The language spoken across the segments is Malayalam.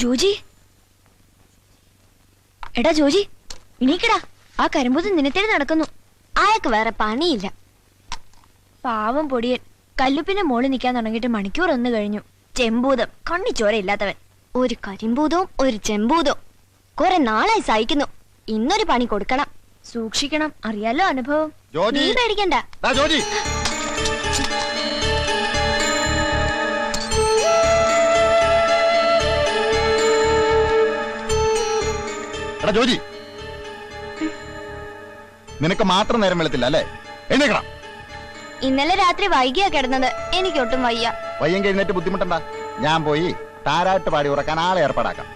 ജോജി, എടാ ജോജി, എണീക്കടാ. ആ കരിമ്പൂത്ത് നിന്നത്തേടി നടക്കുന്നു. അയാൾക്ക് വേറെ പണിയില്ല. പാവം പൊടിയൻ കല്ലുപ്പിന്റെ മോളിൽ നിൽക്കാൻ തുടങ്ങിയിട്ട് മണിക്കൂർ ഒന്ന് കഴിഞ്ഞു. ചെമ്പൂതം, കണ്ണിച്ചോരയില്ലാത്തവൻ. ഒരു കരിമ്പൂതവും ഒരു ചെമ്പൂതവും കുറെ നാളായി സഹിക്കുന്നു. ഇന്നൊരു പണി കൊടുക്കണം. സൂക്ഷിക്കണം, അറിയാലോ അനുഭവം. നീ പേടിക്കണ്ട. ജോജി, നിനക്ക് മാത്രം നേരം വെളുത്തില്ല അല്ലേ? എഴുന്നേക്കണം. ഇന്നലെ രാത്രി വൈകിയാ കിടന്നത്. എനിക്കൊട്ടും വയ്യ. വയ്യെങ്കിൽ എഴുന്നേറ്റ് ബുദ്ധിമുട്ടണ്ട. ഞാൻ പോയി താരാട്ട് പാടി ഉറക്കാൻ ആളെ ഏർപ്പാടാക്കാം.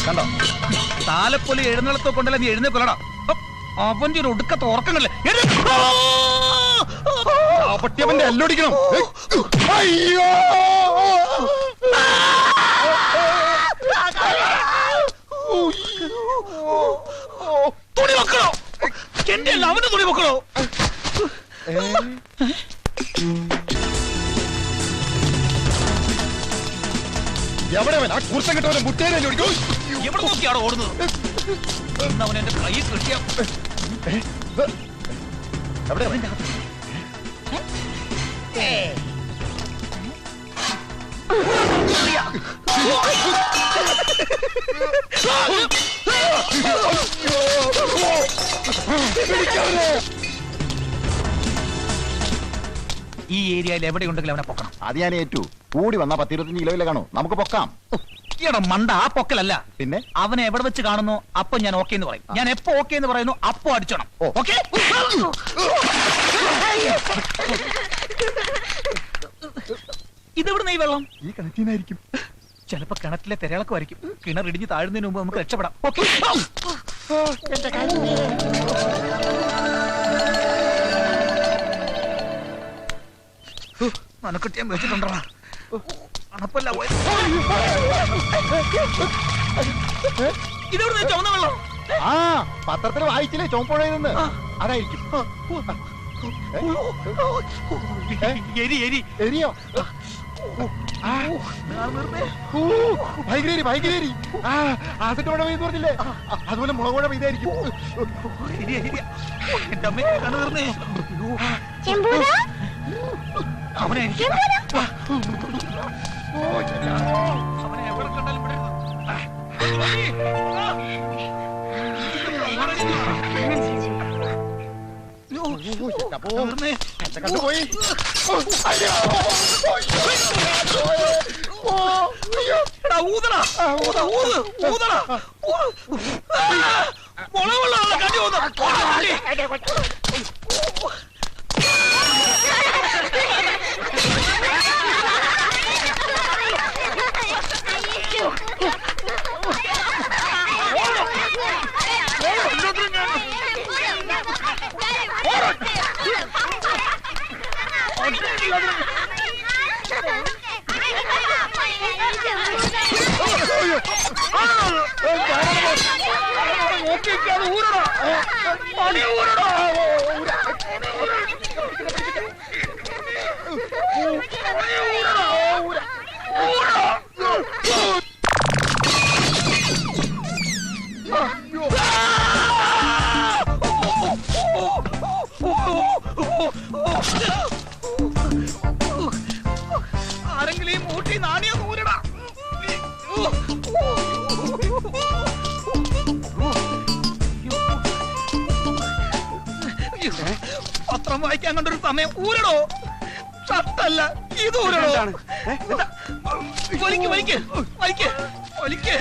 കണ്ടോ, താലപ്പൊലി എഴുന്നള്ളത്തോ കൊണ്ടല്ല നീ എഴുന്നേക്കൊല്ലടാ. അവന്റെ ഒരു ഒടുക്കത്തെ ഉറക്കങ്ങളല്ലേ. പട്ടിയവന്റെ എല്ലൊടിക്കണം. അയ്യോ, തുണി വെക്കണോ? എന്റെ അല്ല, അവന്റെ തുണി വെക്കണോ? എവിടെ കുർത്തം കിട്ടവനെ മുട്ടേനെ എവിടെ നോക്കിയാണോ ഓടുന്നത്? അവൻ എന്റെ കൈ കിട്ടിയ ഈ ഏരിയയിൽ എവിടെയുണ്ടെങ്കിലും അവനെ പൊക്കണം. അത് ഞാൻ ഏറ്റു. കൂടി വന്നാ 10-25 കിലോയിലെ കാണൂ. നമുക്ക് പൊക്കാം. ഈടാ മണ്ട, ആ പൊക്കലല്ല. പിന്നെ അവനെ എവിടെ വെച്ച് കാണുന്നു അപ്പൊ ഞാൻ ഓക്കെ എന്ന് പറയും. ഞാൻ എപ്പോ ഓക്കെ എന്ന് പറയുന്നു അപ്പൊ അടിച്ചോണം. ഓക്കെ? ഇതെവിടുന്ന ഈ വെള്ളം? ഈ കിണറ്റിനായിരിക്കും. ചിലപ്പോ കിണറ്റിലെ തിരളക്കുമായിരിക്കും. കിണർ ഇടിഞ്ഞ് താഴുന്നതിന് മുമ്പ് നമുക്ക് രക്ഷപ്പെടാം. ഓക്കെ? മനക്കെട്ടിയാൻ വെച്ചിട്ടുണ്ടോ? അണപ്പല്ല. ഇതെവിടെ ചുവന്ന വെള്ളം? ആ, പത്രത്തിൽ വായിച്ചില്ലേ ചോമ്പുഴയെന്ന്? അതായിരിക്കും. എരിയോ? ഭയങ്കര ഭയങ്കര ആസിഡ് മഴ പെയ്യുന്നു പറഞ്ഞില്ലേ? അതുപോലെ മുളക് മഴ പെയ്തായിരിക്കും. എന്റെ അമ്മയെ കണ്ണു തീർന്നേ. അവനെ എവിടെ കണ്ടാലും പോയി. ഊതടാ, ഊതടാ. മുളക് വെള്ളം കണ്ടി പോകുന്നു. ആരെങ്കിലും ഈ മൂട്ടി നാണിയൊന്ന് ഊരടാ. പത്രം വായിക്കാൻ കണ്ടൊരു സമയം ഊരടോ. ഷർട്ടല്ല ഇത് ഊരടോ. വലിക്ക് വലിക്ക് വലിക്ക് വലിക്ക്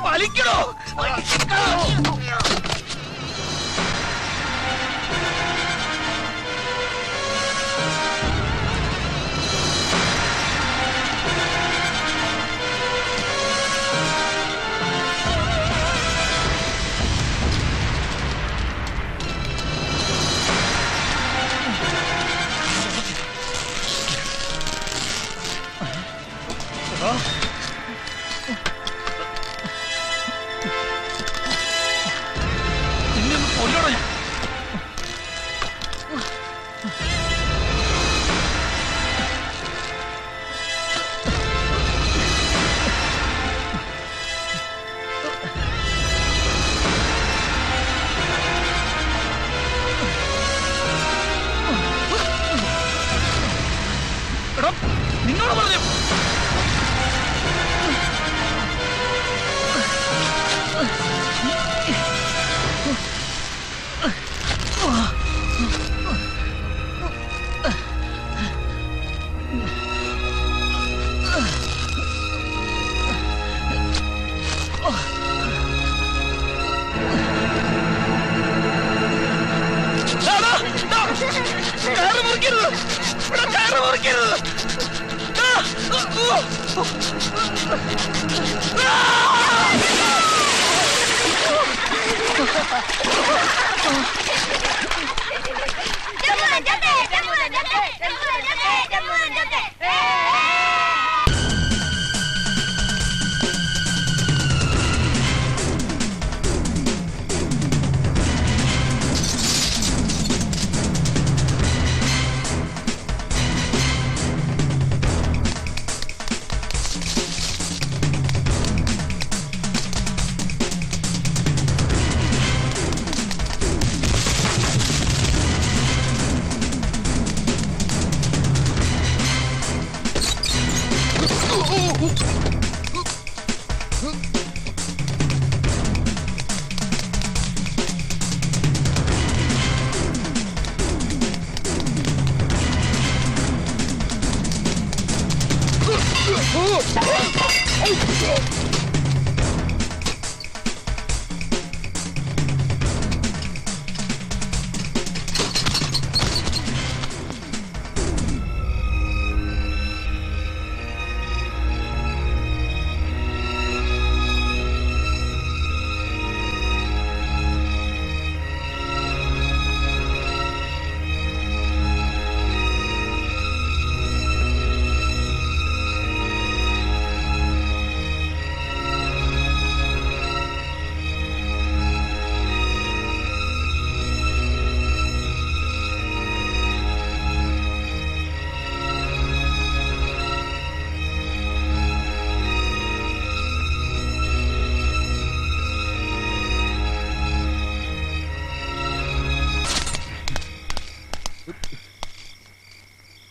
വലിക്കടോ. നിന്നോട് പറഞ്ഞു കയറ് മുറിക്കരുത്, ഇവിടെ കയറ് മുറിക്കരുത്.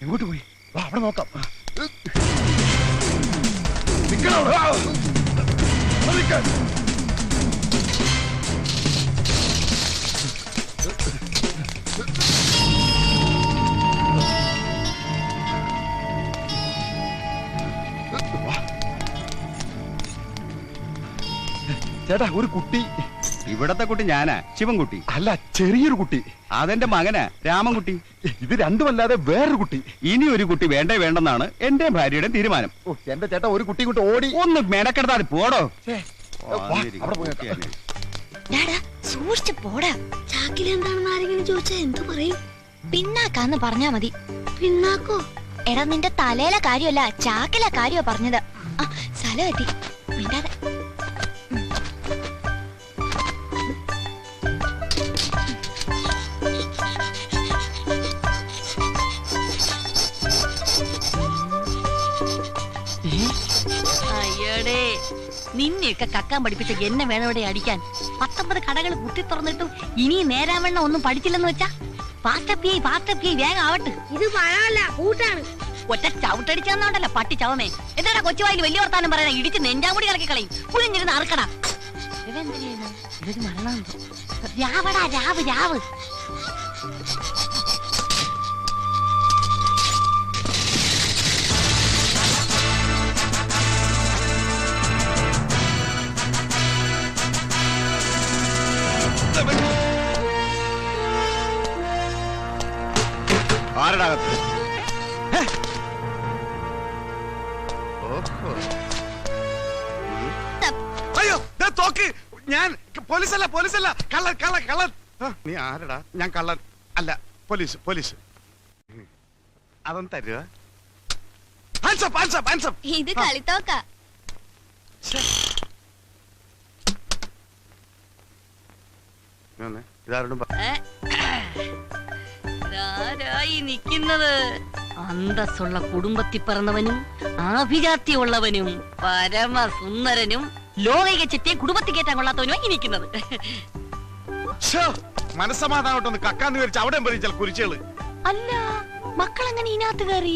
എങ്ങോട്ട് പോയി? വാ, അവിടെ നോക്കാം. ചേട്ടാ, ഒരു കുട്ടി. ഇവിടത്തെ കുട്ടി ഞാനാ, ശിവൻകുട്ടി. അല്ല, ചെറിയൊരു കുട്ടി. അതെന്റെ മകനാ, രാമൻകുട്ടി. ഇത് രണ്ടുമല്ലാതെ വേറൊരു കുട്ടി. ഇനി ഒരു കുട്ടി വേണ്ടേ വേണ്ടെന്നാണ് എന്റെ ഭാര്യയുടെ തീരുമാനം. ഓ, എന്റെ ചേട്ടാ, ഒരു കുട്ടി കൊണ്ട് ഓടി. ഒന്ന് മെനക്കെടുത്താൽ പോടോ. അവിടെ പോയി സൂക്ഷിച്ചു പോടാ. ചാക്കിൽ എന്താണെന്ന് ആരെങ്കിലും ചോദിച്ചാ എന്തു പറയും? പിന്നാക്കാന്ന് പറഞ്ഞാ മതി. പിന്നാക്കോ? എടാ, നിന്റെ തലയിലെ കാര്യമല്ല, ചാക്കിലെ കാര്യമാ പറഞ്ഞത്. ആ, സ്ഥലം എത്തി. മിണ്ടാതെ. അയ്യടേ നിന്നെയൊക്കെ കക്കാൻ പഠിപ്പിച്ച എന്നെ വേണം ഇവിടെ അടിക്കാൻ. 19 കടകൾ കുത്തി തുറന്നിട്ടും ഇനി നേരാവണ്ണം ഒന്നും പഠിച്ചില്ലെന്ന് വെച്ചാ പാസ്റ്റപ്പിയായി വേഗം ആവട്ടെ. ഇത് പഴമല്ല കൂട്ടാണ്. ഒറ്റ ചവിട്ടടിച്ചാന്നോണ്ടല്ലോ പട്ടി ചവമേ. എന്താടാ കൊച്ചുവായിൽ വലിയ വർത്താനം പറയാ, ഇടിച്ച് നെഞ്ചാമുടി കളക്കി കളയും. കുഴിഞ്ഞിരുന്ന് അറക്കടാ. ഇതൊരു മരണം. രാവടാ രാവ്. ആരുടെ അകത്ത്? അയ്യോ തോക്ക്. ഞാൻ പോലീസല്ല കള്ളൻ. നീ ആരടാ? ഞാൻ കള്ളൻ അല്ല, പോലീസ്. അതൊന്ന് തരുക. ഇത് കളിത്തോക്ക. ഇതാരോടും ആരായി നിൽക്കുന്നത്? അന്തസ്സുള്ള കുടുംബത്തിൽ പിറന്നവനും ആഭിജാത്യമുള്ളവനും പരമസുന്ദരനും ലോകൈക ചെറ്റിയെ കുടുംബത്തിൽ കയറ്റാൻ കൊള്ളാത്തവനുമായി ഇരിക്കുന്നത്. മനസ്സമാധാനോട്ടൊന്ന് കക്കാന്ന് വിചാരിച്ച് അവിടെ ചില കുരിച്ചുകള്. അല്ല മക്കളെങ്ങനെ ഇതിനകത്ത് കയറി?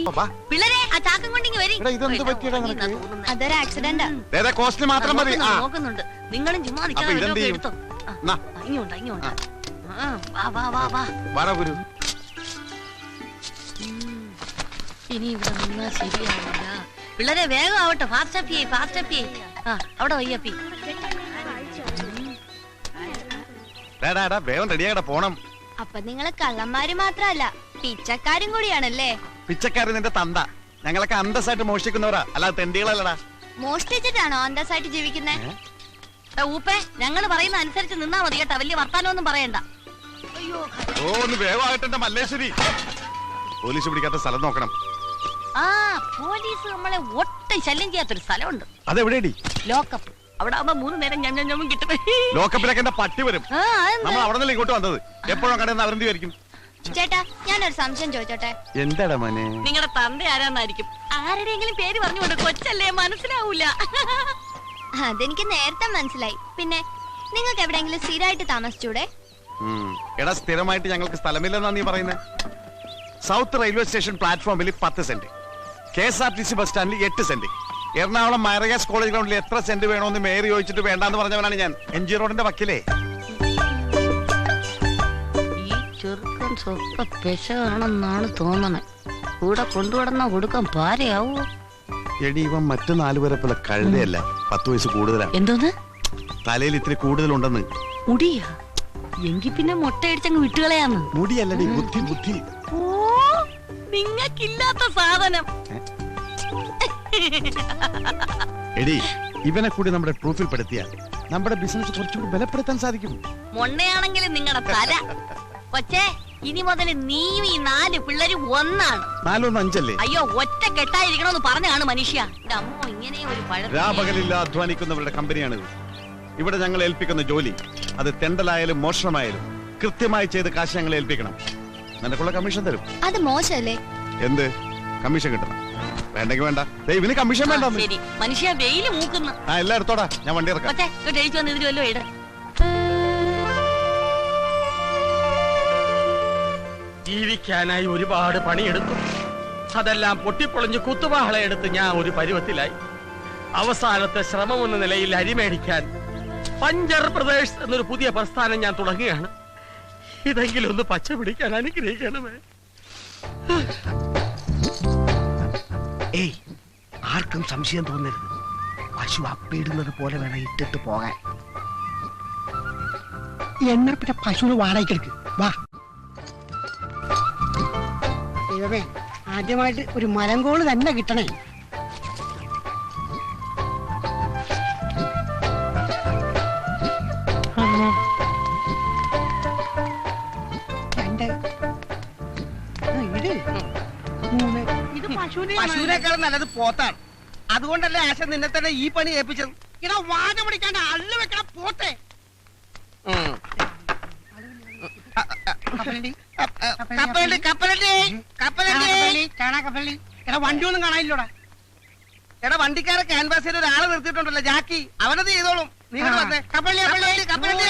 പിള്ളേരെ ആ ചാക്കം കൊണ്ടിങ്ങി വരി. ഇതെന്ത് പറ്റിയടാ നിനക്ക്? അതൊരു ആക്സിഡന്റാ. കോസ്റ്റ് മാത്രം മതി. നോക്കുന്നുണ്ട്. നിങ്ങളും ചുമ്മാ അപ്പൊ ഇതെന്ത് ചെയ്യും? എടുത്തോ. നാ. ഇങ്ങോട്ടാ. വാ. ഗുരു. ഇനി ഇവിടെ നിന്നാ ശരിയാവില്ല. പിള്ളേരെ വേഗം ആവട്ടെ. ഫാസ്റ്റ് അപ്പി. അവിടെ വയ്യപ്പി. വേഗം റെഡിയാകട്ടെ, പോണം. അപ്പൊ നിങ്ങള് കള്ളന്മാര് മാത്രല്ല പിച്ചക്കാരും കൂടിയാണല്ലേ? പിച്ചക്കാരൻ നിന്റെ തന്ത. ഞങ്ങളൊക്കെ അന്തസ്സായിട്ട് മോഷ്ടിക്കുന്നവരാ, അല്ലാതെ തെണ്ടികളല്ലടാ. മോഷ്ടിച്ചിട്ടാണോ അന്തസ്സായിട്ട് ജീവിക്കുന്നേ? ഊപ്പേ, ഞങ്ങൾ പറയുന്ന അനുസരിച്ച് നിന്നാ മതി കേട്ടാ. വലിയ വർത്താനൊന്നും പറയണ്ട. ഒന്ന് വേഗമാകട്ടെ മല്ലേശ്വരി. പോലീസ് പിടിക്കാത്ത സ്ഥലം നോക്കണം. പോലീസ് നമ്മളെ ഒട്ടും ശല്യം ചെയ്യാത്തൊരു സ്ഥലമുണ്ട്. അതെവിടെയാടി? ലോക്കപ്പ്. അവിടെ ആവുമ്പോ 3 നേരം ഞമ്മ കിട്ടും. ലോക്കപ്പിലൊക്കെ എന്റെ പട്ടി വരും. നമ്മൾ അവിടെ നിന്നല്ലേ ഇങ്ങോട്ട് വന്നത്. എപ്പോഴും കടന്ന് അവരെന്ത് വരിക്കും? ചേട്ടാ, ഞാനൊരു സംശയം ചോദിച്ചോട്ടെ? എന്താടാ മോനെ? നിങ്ങളുടെ തന്ത ആരാന്നായിരിക്കും. ആരുടെയെങ്കിലും പേര് പറഞ്ഞുകൊണ്ട് കൊച്ചല്ലേ, മനസ്സിലാവൂല. അതെനിക്ക് നേരത്തെ മനസ്സിലായി. പിന്നെ നിങ്ങൾക്ക് എവിടെയെങ്കിലും സ്ഥിരമായിട്ട് താമസിച്ചൂടെ? എടാ, സ്ഥിരമായിട്ട് ഞങ്ങൾക്ക് സ്ഥലമില്ലെന്നാ നീ പറയുന്നത്. സൗത്ത് റെയിൽവേ സ്റ്റേഷൻ പ്ലാറ്റ്ഫോമിൽ 10 സെന്റ്, KSRTC ബസ് സ്റ്റാൻഡിൽ 8 സെന്റ്, എറണാകുളം മൈറഗാസ് കോളേജ് ഗ്രൗണ്ടിൽ എത്ര സെന്റ് വേണമെന്ന് മേയർ ചോദിച്ചിട്ട് വേണ്ടാന്ന് പറഞ്ഞവനാണ് ഞാൻ. MG റോഡിന്റെ വക്കിലേ. ഈ ചെറുക്കൻ സ്വപ്പ പെശാണെന്നാണ് തോന്നണേ. കൂടെ കൊണ്ടുവടന്ന കൊടുക്കാൻ പാരയാവോ? എടി, ഇവൻ മറ്റു 4 പേരെ പോലെ കഴുതയല്ല, 10 വയസ്സ് കൂടുതലാണ്. എന്തോന്ന്? തലയിൽ ഇത്തിരി കൂടുതലുണ്ടെന്ന്. മുടിയാ? എങ്കി പിന്നെ മുട്ടയടിച്ചങ്ങ് വിട്ടുകളയാന്ന്. മുടിയല്ലടി, ബുദ്ധി. ഓ, നിങ്ങൾക്കില്ലാത്ത സാധനം. എടി, ഇവനെ കൂടി നമ്മുടെ പ്രൂഫിൽ പെടുത്തിയാൽ നമ്മുടെ ബിസിനസ് കുറച്ചുകൂടി ബലപ്പെടുത്താൻ സാധിക്കും. മൊണ്ണയാണെങ്കിലും നിങ്ങളുടെ തല. കൊച്ചേ, ഇനി മുതൽ നീയും ഈ 4 പിള്ളേരും ഒന്നാണ്. 4 1 5 അല്ലേ? അയ്യോ, ഒറ്റ കെട്ടായിരിക്കണമെന്ന് പറഞ്ഞാണ് മനുഷ്യ. അമ്മോ, ഇങ്ങനെ ഒരു രാപകലില്ല അധ്വാനിക്കുന്നവരുടെ കമ്പനിയാണിത്. ഇവിടെ ഞങ്ങൾ ഏൽപ്പിക്കുന്ന ജോലി, അത് തെണ്ടലായാലും മോഷണമായാലും കൃത്യമായി ചെയ്ത് കാശ് ഞങ്ങളെ ഏൽപ്പിക്കണം. നിനക്കുള്ള കമ്മീഷൻ തരും. അത് മോശമല്ലേ? എന്ത് കമ്മീഷൻ കിട്ടണം? വേണ്ടെങ്കിൽ വേണ്ട. ഇവന് കമ്മീഷൻ വേണ്ട. ശരി, മനുഷ്യ വെയില് മൂക്കുന്നു. എല്ലാം എടുത്തോടാ, ഞാൻ വണ്ടി ഇറക്കാം. കൊച്ചേ, ഇങ്ങോട്ട് എഴുതി വന്ന് ഇതിൽ വല്ലോ ഇട. ജീവിക്കാനായി ഒരുപാട് പണിയെടുത്തു. അതെല്ലാം പൊട്ടിപ്പൊളിഞ്ഞ് കുത്തുവാളയെടുത്ത് ഞാൻ ഒരു പരുവത്തിലായി. അവസാനത്തെ ശ്രമമെന്ന നിലയിൽ അരിമേടിക്കാൻ പഞ്ചർ പ്രദേശ് എന്നൊരു പുതിയ പ്രസ്ഥാനം ഞാൻ തുടങ്ങുകയാണ്. ഇതെങ്കിലും ഒന്ന് പച്ച പിടിക്കാൻ അനുഗ്രഹിക്കണമേ. ഏയ്, ആർക്കും സംശയം തോന്നരുത്. പശു അപ്പിടുന്നത് പോലെ വേണം ഇട്ടിട്ട് പോകാൻ. എന്നാ പിന്നെ പശുവിന് വാടകയ്ക്കെടുക്ക്. വാ. ദൈവമേ, ആദ്യമായിട്ട് ഒരു മലങ്കോള് തന്നെ കിട്ടണേ. പശുവിനേക്കാളും നല്ലത് പോത്താണ്. അതുകൊണ്ടല്ലേ ആശ നിന്നെ തന്നെ ഈ പണി ഏൽപ്പിച്ചത്. ഇടാ, വാഴ പിടിക്കാണ്ട് അള്ളു വെക്കണ പോത്തെ. കപ്പലണ്ടി കാണാ കപ്പലണ്ടി. എടാ, വണ്ടി ഒന്നും കാണാനില്ലോടാ. എടാ വണ്ടിക്കാരെ ക്യാൻവാസ് ചെയ്ത് ഒരാളെ നിർത്തിയിട്ടുണ്ടല്ലോ ജാക്കി അവനത് ചെയ്തോളും. നീ ഇങ്ങോട്ട് വന്നേ. കപ്പലണ്ടി, കപ്പലണ്ടി, കപ്പലണ്ടി.